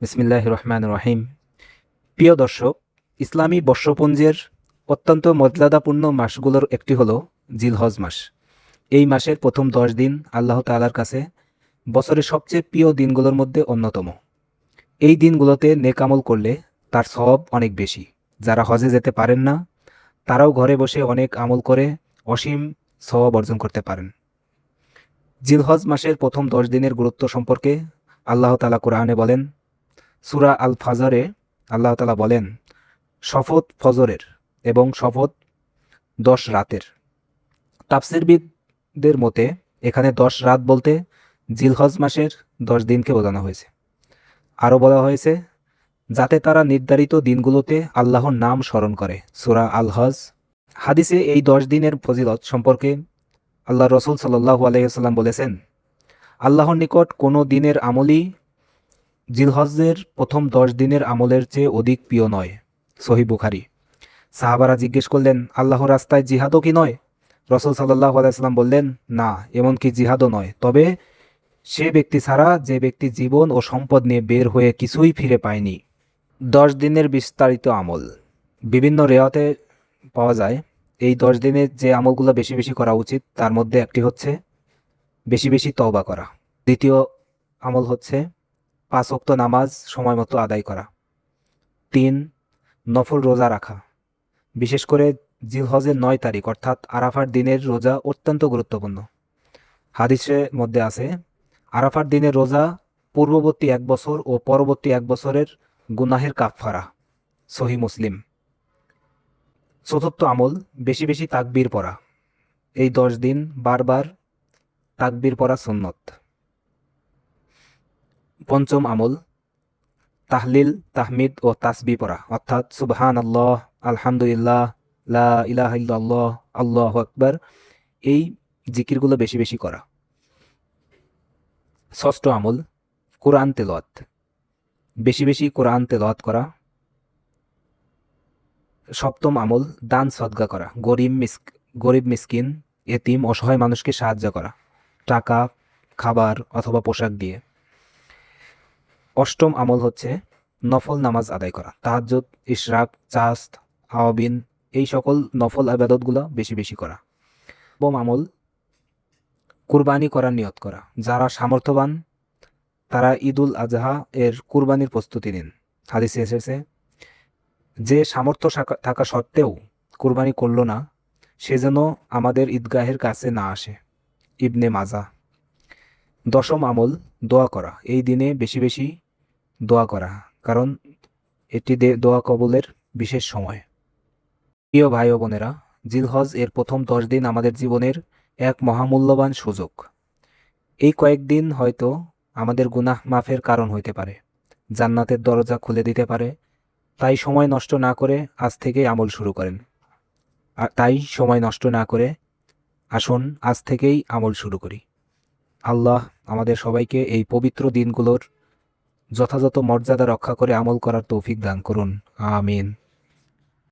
বিসমিল্লাহির রহমানির রহিম। প্রিয় দর্শক, ইসলামী বর্ষপঞ্জির অত্যন্ত মর্যাদাপূর্ণ মাসগুলোর একটি হলো জিলহজ মাস। এই মাসের প্রথম 10 দিন আল্লাহ তাআলার কাছে বছরের সবচেয়ে প্রিয় দিনগুলোর মধ্যে অন্যতম। এই দিনগুলোতে নেক আমল করলে তার সওয়াব অনেক বেশি। যারা হজে যেতে পারেন না, তারাও ঘরে বসে অনেক আমল করে অসীম সওয়াব অর্জন করতে পারেন। জিলহজ মাসের প্রথম 10 দিনের গুরুত্ব সম্পর্কে আল্লাহ তাআলা কোরআনে বলেন, সূরা আল ফাজরে আল্লাহ তাআলা বলেন, শপথ ফজরের এবং শপথ 10 রাতের। তাফসীরবিদদের মতে এখানে 10 রাত বলতে জিলহজ মাসের 10 দিনকে বোঝানো হয়েছে। আরও বলা হয়েছে যাতে তারা নির্ধারিত দিনগুলোতে আল্লাহর নাম স্মরণ করে। সূরা আল হজ। হাদিসে এই 10 দিনের ফজিলত সম্পর্কে আল্লাহ রসুল সাল্লাল্লাহু আলাইহি ওয়াসাল্লাম বলেছেন, আল্লাহর নিকট কোনো দিনের আমলই জিলহজের প্রথম 10 দিনের আমলের চেয়ে অধিক প্রিয় নয়। সহিহ বুখারী। সাহাবারা জিজ্ঞেস করলেন, আল্লাহর রাস্তায় জিহাদও কি নয়? রসুল সাল্লাল্লাহু আলাইহি ওয়াসাল্লাম বললেন, না, এমনকি জিহাদও নয়, তবে সে ব্যক্তি ছাড়া যে ব্যক্তি জীবন ও সম্পদ নিয়ে বের হয়ে কিছুই ফিরে পায়নি। 10 দিনের বিস্তারিত আমল বিভিন্ন রেওয়াতে পাওয়া যায়। এই 10 দিনের যে আমলগুলো বেশি বেশি করা উচিত তার মধ্যে একটি হচ্ছে বেশি বেশি তওবা করা। দ্বিতীয় আমল হচ্ছে 5 ওয়াক্ত নামাজ সময় মতো আদায় করা। 3, নফল রোজা রাখা। বিশেষ করে জিলহজের 9 তারিখ অর্থাৎ আরাফার দিনের রোজা অত্যন্ত গুরুত্বপূর্ণ। হাদিসের মধ্যে আছে, আরাফার দিনের রোজা পূর্ববর্তী 1 বছর ও পরবর্তী 1 বছরের গুনাহের কাফফারা। সহিহ মুসলিম। চতুর্থ আমল বেশি বেশি তাকবীর পড়া। এই 10 দিন বারবার তাকবীর পড়া সুন্নত। পঞ্চম আমল তাহলিল, তাহমিদ ও তাসবিহ পড়া, অর্থাৎ সুবহানাল্লাহ, আলহামদুলিল্লাহ, লা ইলাহা ইল্লাল্লাহ, আল্লাহু আকবার, এই জিকিরগুলো বেশি বেশি করা। ষষ্ঠ আমল কোরআন তেলাওয়াত। বেশি বেশি কোরআন তেলাওয়াত করা। সপ্তম আমল দান সদকা করা। গরিব মিসকিন, এতিম, অসহায় মানুষকে সাহায্য করা, টাকা, খাবার অথবা পোশাক দিয়ে। অষ্টম আমল হচ্ছে নফল নামাজ আদায় করা। তাহাজ্জুদ, ইশরাক, চাস্ত, আওয়াবিন, এই সকল নফল ইবাদতগুলো বেশি বেশি করা। নবম আমল কুরবানি করার নিয়ত করা। যারা সামর্থ্যবান তারা ঈদুল আজহা এর কুরবানির প্রস্তুতি নিন। হাদিসে এসেছে, যে সামর্থ্য থাকা সত্ত্বেও কুরবানি করল না সে যেন আমাদের ঈদগাহের কাছে না আসে। ইবনে মাজা। দশম আমল দোয়া করা। এই দিনে বেশি বেশি দোয়া করা, কারণ এটি দোয়া কবুলের বিশেষ সময়। প্রিয় ভাই ও বোনেরা, জিলহজ এর প্রথম 10 দিন আমাদের জীবনের এক মহামূল্যবান সুযোগ। এই কয়েকদিন হয়তো আমাদের গুনাহ মাফের কারণ হইতে পারে, জান্নাতের দরজা খুলে দিতে পারে। তাই সময় নষ্ট না করে আজ থেকেই আমল শুরু করেন। আসুন আজ থেকেই আমল শুরু করি। আল্লাহ আমাদের সবাইকে এই পবিত্র দিনগুলোর যথাযথ মর্যাদা রক্ষা করে আমল করার তৌফিক দান করুন। আমিন।